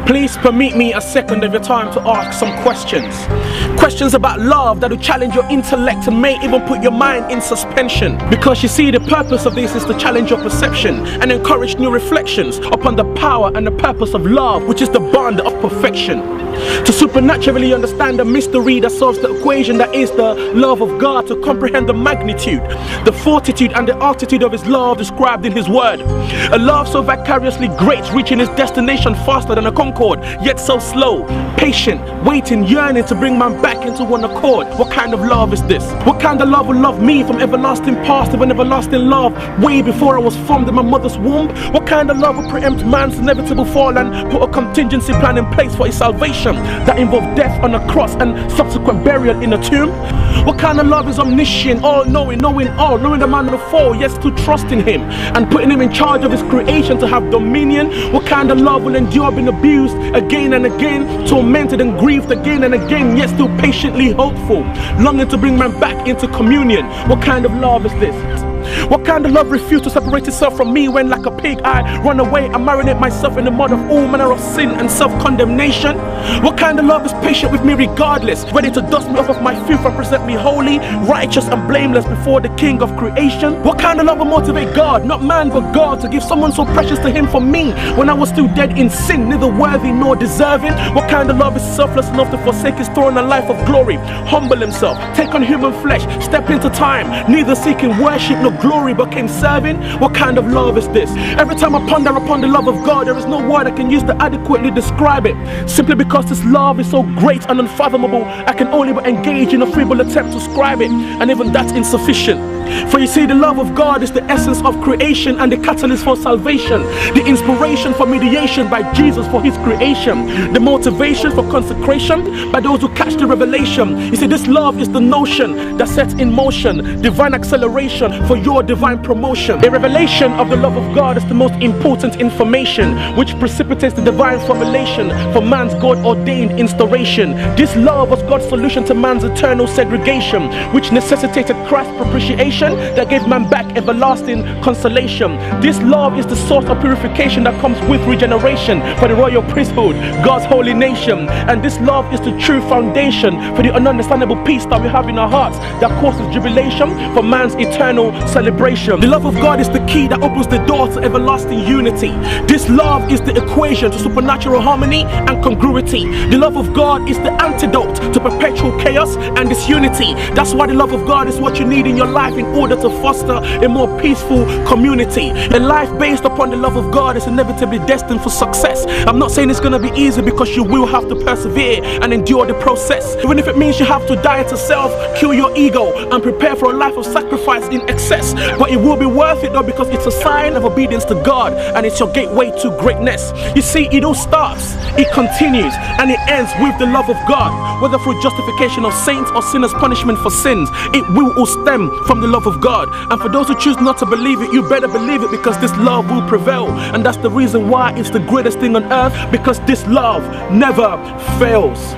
Please permit me a second of your time to ask some questions. Questions about love that will challenge your intellect and may even put your mind in suspension. Because you see, the purpose of this is to challenge your perception and encourage new reflections upon the power and the purpose of love, which is the bond of perfection. To supernaturally understand the mystery that solves the equation that is the love of God, to comprehend the magnitude, the fortitude and the altitude of his love described in his word. A love so vicariously great, reaching its destination faster than a Concorde, yet so slow, patient, waiting, yearning to bring man back into one accord. What kind of love is this? What kind of love will love me from everlasting past to an everlasting love way before I was formed in my mother's womb? What kind of love will preempt man's inevitable fall and put a contingency plan in place for his salvation that involved death on a cross and subsequent burial in a tomb? What kind of love is omniscient, all-knowing, knowing all, knowing the man will fall, yet to trust in him and putting him in charge of his creation to have dominion? What kind of love will endure being abused again and again, tormented and grieved again and again, yet still patiently hopeful, longing to bring man back into communion? What kind of love is this? What kind of love refused to separate itself from me when, like a pig, I run away and marinate myself in the mud of all manner of sin and self-condemnation? What kind of love is patient with me regardless, ready to dust me off of my filth and present me holy, righteous and blameless before the King of creation? What kind of love will motivate God, not man but God, to give someone so precious to him for me when I was still dead in sin, neither worthy nor deserving? What kind of love is selfless enough to forsake his throne and life of glory, humble himself, take on human flesh, step into time, neither seeking worship nor glory but came serving? What kind of love is this? Every time I ponder upon the love of God, there is no word I can use to adequately describe it, simply because this love is so great and unfathomable. I can only but engage in a feeble attempt to describe it, and even that's insufficient. For you see, the love of God is the essence of creation and the catalyst for salvation, the inspiration for mediation by Jesus for his creation, the motivation for consecration by those who catch the revelation. You see, this love is the notion that sets in motion divine acceleration for your divine promotion. The revelation of the love of God is the most important information which precipitates the divine formulation for man's God-ordained instauration. This love was God's solution to man's eternal segregation, which necessitated Christ's propitiation that gave man back everlasting consolation. This love is the source of purification that comes with regeneration for the royal priesthood, God's holy nation. And this love is the true foundation for the ununderstandable peace that we have in our hearts that causes jubilation for man's eternal celebration. The love of God is the key that opens the door to everlasting unity. This love is the equation to supernatural harmony and congruity. The love of God is the antidote to perpetual chaos and disunity. That's why the love of God is what you need in your life in order to foster a more peaceful community. A life based upon the love of God is inevitably destined for success. I'm not saying it's going to be easy, because you will have to persevere and endure the process, even if it means you have to die to self, kill your ego and prepare for a life of sacrifice in excess. But it will be worth it though, because it's a sign of obedience to God and it's your gateway to greatness. You see, it all starts, it continues and it ends with the love of God. Whether through justification of saints or sinners' punishment for sins, it will all stem from the love of God. And for those who choose not to believe it, you better believe it, because this love will prevail. And that's the reason why it's the greatest thing on earth, because this love never fails.